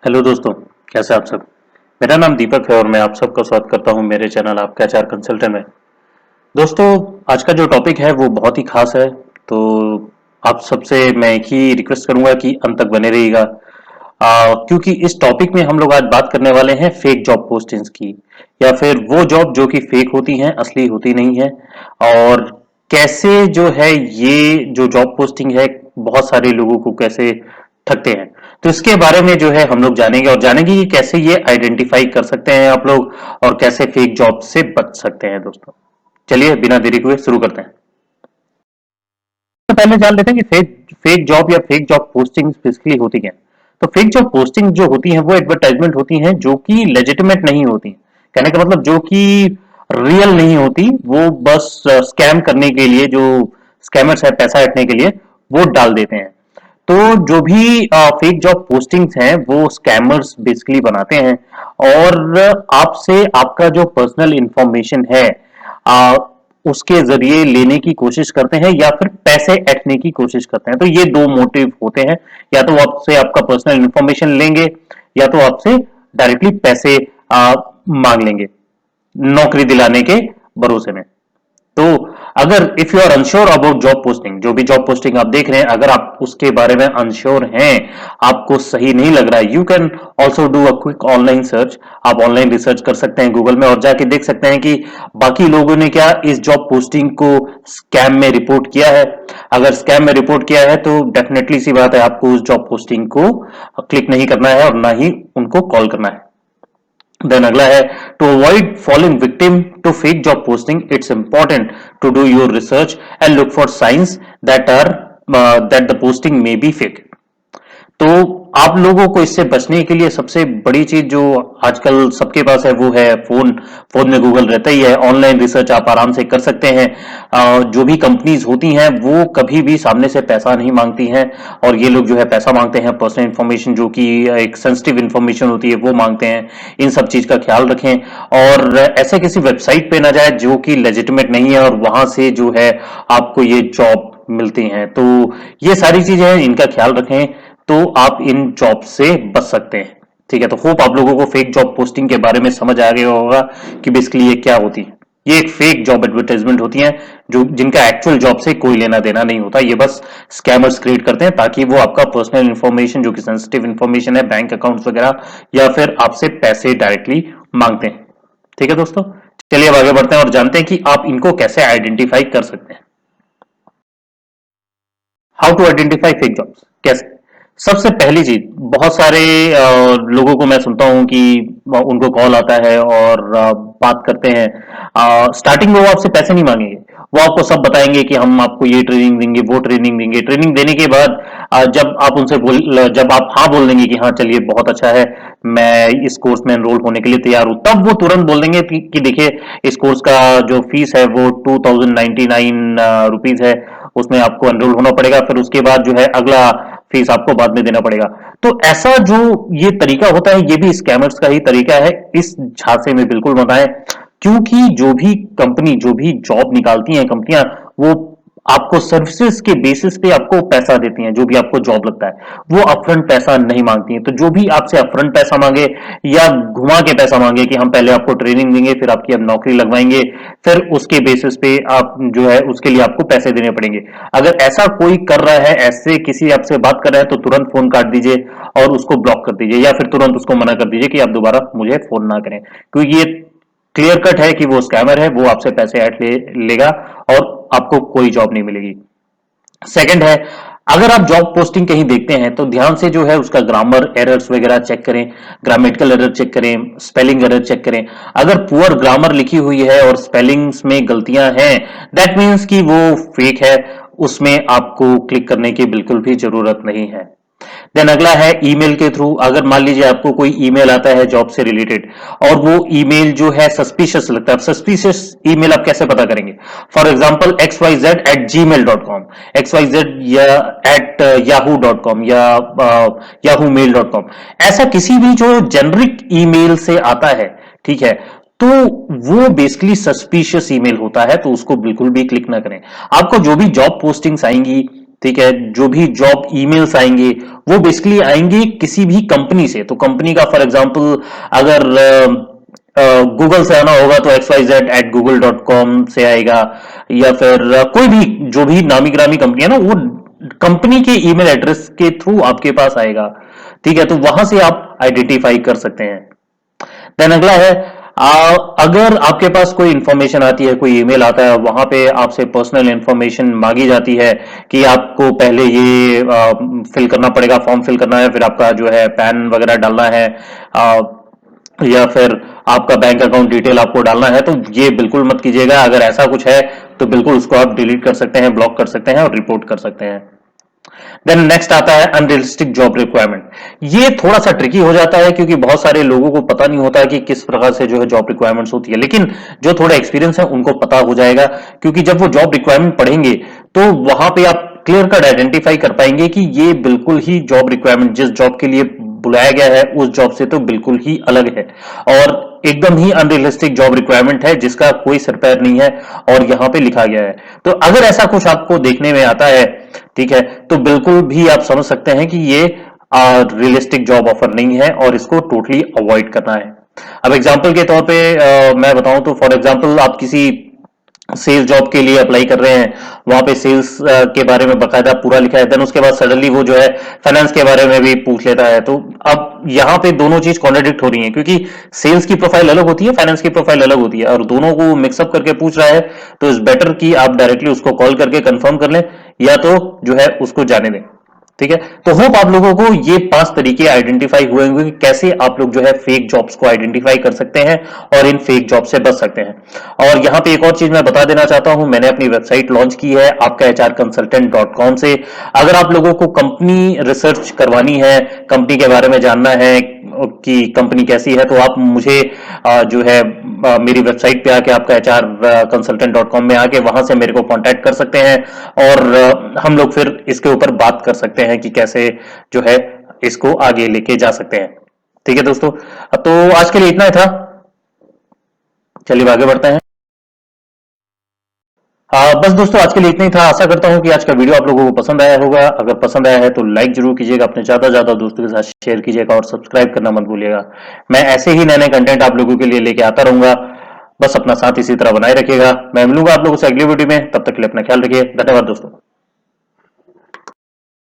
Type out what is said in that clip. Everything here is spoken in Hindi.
हेलो दोस्तों, कैसे आप सब। मेरा नाम दीपक है और मैं आप सबका स्वागत करता हूं मेरे चैनल आपका एचआर कंसल्टेंट में। दोस्तों, आज का जो टॉपिक है वो बहुत ही खास है। तो आप सबसे मैं एक ही रिक्वेस्ट करूंगा कि अंत तक बने रहिएगा, क्योंकि इस टॉपिक में हम लोग आज बात करने वाले हैं फेक जॉब पोस्टिंग्स की, या फिर वो जॉब जो कि फेक होती हैं, असली होती नहीं है। और कैसे जो है ये जो जॉब पोस्टिंग है बहुत सारे लोगों को कैसे ठगते हैं। तो इसके बारे में जो है हम लोग जानेंगे और जानेंगे कि कैसे ये आइडेंटिफाई कर सकते हैं आप लोग और कैसे फेक जॉब से बच सकते हैं। दोस्तों, चलिए बिना देरी हुए शुरू करते हैं। तो पहले जान लेते हैं कि फेक फेक जॉब या फेक जॉब पोस्टिंग बेसिकली होती क्या है। तो फेक जॉब पोस्टिंग जो होती है वो एडवर्टाइजमेंट होती हैं जो कि लेजिटिमेट नहीं होती। कहने का मतलब जो कि रियल नहीं होती, वो बस स्कैम करने के लिए, जो स्कैमर्स है पैसा हटने के लिए वो डाल देते हैं। तो जो भी फेक जॉब पोस्टिंग्स हैं वो स्कैमर्स बेसिकली बनाते हैं और आपसे आपका जो पर्सनल इंफॉर्मेशन है आ, उसके जरिए लेने की कोशिश करते हैं या फिर पैसे ऐंठने की कोशिश करते हैं। तो ये दो मोटिव होते हैं, या तो वो आपसे आपका पर्सनल इंफॉर्मेशन लेंगे या तो आपसे डायरेक्टली पैसे मांग लेंगे नौकरी दिलाने के भरोसे में। तो अगर if you are unsure about job posting, जो भी जॉब पोस्टिंग आप देख रहे हैं, अगर आप उसके बारे में अनश्योर हैं, आपको सही नहीं लग रहा है, you can also do a quick online search. आप ऑनलाइन रिसर्च कर सकते हैं गूगल में और जाके देख सकते हैं कि बाकी लोगों ने क्या इस जॉब पोस्टिंग को स्कैम में रिपोर्ट किया है। अगर स्कैम में रिपोर्ट किया है तो डेफिनेटली सी बात है, आपको उस जॉब पोस्टिंग को क्लिक नहीं करना है और ना ही उनको कॉल करना है। देन अगला है, to avoid falling victim to fake job posting it's important to do your research and look for signs that the posting may be fake. तो आप लोगों को इससे बचने के लिए सबसे बड़ी चीज जो आजकल सबके पास है वो है फोन। फोन में गूगल रहता ही है, ऑनलाइन रिसर्च आप आराम से कर सकते हैं। जो भी कंपनीज होती हैं वो कभी भी सामने से पैसा नहीं मांगती हैं, और ये लोग जो है पैसा मांगते हैं पर्सनल इंफॉर्मेशन, जो कि एक सेंसिटिव इंफॉर्मेशन होती है वो मांगते हैं। इन सब चीज का ख्याल रखें और ऐसे किसी वेबसाइट पे ना जाए जो कि लेजिटिमेट नहीं है और वहां से जो है आपको ये जॉब मिलती हैं। तो ये सारी चीजें हैं, इनका ख्याल रखें तो आप इन जॉब से बच सकते हैं। ठीक है, तो होप आप लोगों को फेक जॉब पोस्टिंग के बारे में समझ आ गया होगा कि बेसिकली ये क्या होती है। ये एक फेक जॉब एडवर्टाइजमेंट होती है जो जिनका एक्चुअल जॉब से कोई लेना देना नहीं होता। ये बस स्कैमर्स क्रिएट करते हैं ताकि वो आपका पर्सनल इंफॉर्मेशन, जो कि सेंसिटिव इंफॉर्मेशन है, बैंक अकाउंट्स वगैरह, या फिर आपसे पैसे डायरेक्टली मांगते हैं। ठीक है दोस्तों, चलिए अब आगे बढ़ते हैं और जानते हैं कि आप इनको कैसे आइडेंटिफाई कर सकते हैं। How to identify fake jobs, कैसे। सबसे पहली चीज, बहुत सारे लोगों को मैं सुनता हूं कि उनको कॉल आता है और बात करते हैं। स्टार्टिंग में वो आपसे पैसे नहीं मांगेंगे, वो आपको सब बताएंगे कि हम आपको ये ट्रेनिंग देंगे, वो ट्रेनिंग देंगे। ट्रेनिंग देने के बाद जब आप हाँ बोल देंगे कि हाँ चलिए बहुत अच्छा है, मैं इस कोर्स में एनरोल होने के लिए तैयार हूं, तब वो तुरंत बोल देंगे कि देखिए इस कोर्स का जो फीस है वो 2099 रुपीज है, उसमें आपको एनरोल होना पड़ेगा, फिर उसके बाद जो है अगला फीस आपको बाद में देना पड़ेगा। तो ऐसा जो ये तरीका होता है, ये भी स्कैमर्स का ही तरीका है। इस झांसे में बिल्कुल मत आए, क्योंकि जो भी कंपनी, जो भी जॉब निकालती हैं कंपनियां, वो आपको सर्विसेज के बेसिस पे आपको पैसा देती हैं। जो भी आपको जॉब लगता है वो अपफ्रंट पैसा नहीं मांगती हैं। तो जो भी आपसे अपफ्रंट पैसा मांगे या घुमा के पैसा मांगे कि हम पहले आपको ट्रेनिंग देंगे, फिर आपकी अब नौकरी लगवाएंगे, फिर उसके बेसिस पे आप जो है उसके लिए आपको पैसे देने पड़ेंगे, अगर ऐसा कोई कर रहा है, ऐसे किसी आपसे बात कर रहा है, तो तुरंत फोन काट दीजिए और उसको ब्लॉक कर दीजिए, या फिर तुरंत उसको मना कर दीजिए कि आप दोबारा मुझे फोन ना करें, क्योंकि ये क्लियर कट है कि वो स्कैमर है, वो आपसे पैसे ऐट लेगा और आपको कोई जॉब नहीं मिलेगी। सेकंड है, अगर आप जॉब पोस्टिंग कहीं देखते हैं तो ध्यान से जो है उसका ग्रामर एरर्स वगैरह चेक करें, ग्रामेटिकल एरर चेक करें, स्पेलिंग एरर चेक करें। अगर पुअर ग्रामर लिखी हुई है और स्पेलिंग्स में गलतियां हैं, दैट मीन्स कि वो फेक है, उसमें आपको क्लिक करने की बिल्कुल भी जरूरत नहीं है। देन अगला है ईमेल के थ्रू। अगर मान लीजिए आपको कोई ईमेल आता है जॉब से रिलेटेड और वो ईमेल जो है सस्पिशियस लगता है, सस्पिशियस ईमेल आप कैसे पता करेंगे। फॉर एग्जांपल xyz@gmail.com, xyz या @yahoo.com या yahoo-mail.com, ऐसा किसी भी जो जेनरिक ईमेल से आता है, ठीक है, तो वो बेसिकली सस्पिशियस ईमेल होता है, तो उसको बिल्कुल भी क्लिक ना करें। आपको जो भी जॉब पोस्टिंग्स आएंगी ठीक है, जो भी जॉब ईमेल्स आएंगे वो बेसिकली आएंगे किसी भी कंपनी से। तो कंपनी का फॉर एग्जांपल अगर गूगल से आना होगा तो xyz@google.com से आएगा, या फिर कोई भी जो भी नामी गिरामी कंपनी है ना, वो कंपनी के ईमेल एड्रेस के थ्रू आपके पास आएगा। ठीक है, तो वहां से आप आइडेंटिफाई कर सकते हैं। देन अगला है, अगर आपके पास कोई इंफॉर्मेशन आती है, कोई ईमेल आता है, वहां पे आपसे पर्सनल इंफॉर्मेशन मांगी जाती है कि आपको पहले ये फिल करना पड़ेगा, फॉर्म फिल करना है, फिर आपका जो है पैन वगैरह डालना है, या फिर आपका बैंक अकाउंट डिटेल आपको डालना है, तो ये बिल्कुल मत कीजिएगा। अगर ऐसा कुछ है तो बिल्कुल उसको आप डिलीट कर सकते हैं, ब्लॉक कर सकते हैं और रिपोर्ट कर सकते हैं। देन नेक्स्ट आता है अनरियलिस्टिक जॉब रिक्वायरमेंट। ये थोड़ा सा ट्रिकी हो जाता है क्योंकि बहुत सारे लोगों को पता नहीं होता कि किस प्रकार से जो है जॉब रिक्वायरमेंट्स होती है, लेकिन जो थोड़ा एक्सपीरियंस है उनको पता हो जाएगा, क्योंकि जब वो जॉब रिक्वायरमेंट पढ़ेंगे तो वहां पे आप क्लियर कट आइडेंटिफाई कर पाएंगे कि ये बिल्कुल ही जॉब रिक्वायरमेंट जिस जॉब के लिए बुलाया गया है उस जॉब से तो बिल्कुल ही अलग है, और एकदम ही अनरियलिस्टिक जॉब रिक्वायरमेंट है जिसका कोई सिर पैर नहीं है और यहां पे लिखा गया है। तो अगर ऐसा कुछ आपको देखने में आता है, ठीक है, तो बिल्कुल भी आप समझ सकते हैं कि ये रियलिस्टिक जॉब ऑफर नहीं है और इसको टोटली अवॉइड करना है। अब एग्जांपल के तौर पे मैं बताऊं तो फॉर एग्जांपल आप किसी सेल्स जॉब के लिए अप्लाई कर रहे हैं, वहां पे सेल्स के बारे में बकायदा पूरा लिखा है, देन उसके बाद सडनली वो जो है फाइनेंस के बारे में भी पूछ लेता है। तो अब यहाँ पे दोनों चीज कॉन्ट्रडिक्ट हो रही है, क्योंकि सेल्स की प्रोफाइल अलग होती है, फाइनेंस की प्रोफाइल अलग होती है, और दोनों को मिक्सअप करके पूछ रहा है, तो इट्स बेटर कि आप डायरेक्टली उसको कॉल करके कंफर्म कर लें, या तो जो है उसको जाने दें। ठीक है, तो होप आप लोगों को ये 5 तरीके आइडेंटिफाई हुए होंगे कि कैसे आप लोग जो है फेक जॉब्स को आइडेंटिफाई कर सकते हैं और इन फेक जॉब से बच सकते हैं। और यहां पे एक और चीज मैं बता देना चाहता हूं, मैंने अपनी वेबसाइट लॉन्च की है आपका hrconsultant.com से। अगर आप लोगों को कंपनी रिसर्च करवानी है, कंपनी के बारे में जानना है कि कंपनी कैसी है, तो आप मुझे जो है मेरी वेबसाइट पे आके आपका hrconsultant.com में आके वहां से मेरे को कांटेक्ट कर सकते हैं, और हम लोग फिर इसके ऊपर बात कर सकते हैं कि कैसे जो है इसको आगे लेके जा सकते हैं। ठीक है दोस्तों, तो आज के लिए इतना ही था, चलिए आगे बढ़ते हैं। बस दोस्तों आज के लिए इतना ही था। आशा करता हूं कि आज का वीडियो आप लोगों को पसंद आया होगा। अगर पसंद आया है तो लाइक जरूर कीजिएगा, अपने ज्यादा से ज्यादा दोस्तों के साथ शेयर कीजिएगा और सब्सक्राइब करना मत भूलिएगा। मैं ऐसे ही नए नए कंटेंट आप लोगों के लिए लेके आता रहूंगा। बस अपना साथ इसी तरह बनाए रखिएगा। मैं मिलूंगा आप लोगों से अगली वीडियो में, तब तक के लिए अपना ख्याल रखिए। धन्यवाद दोस्तों।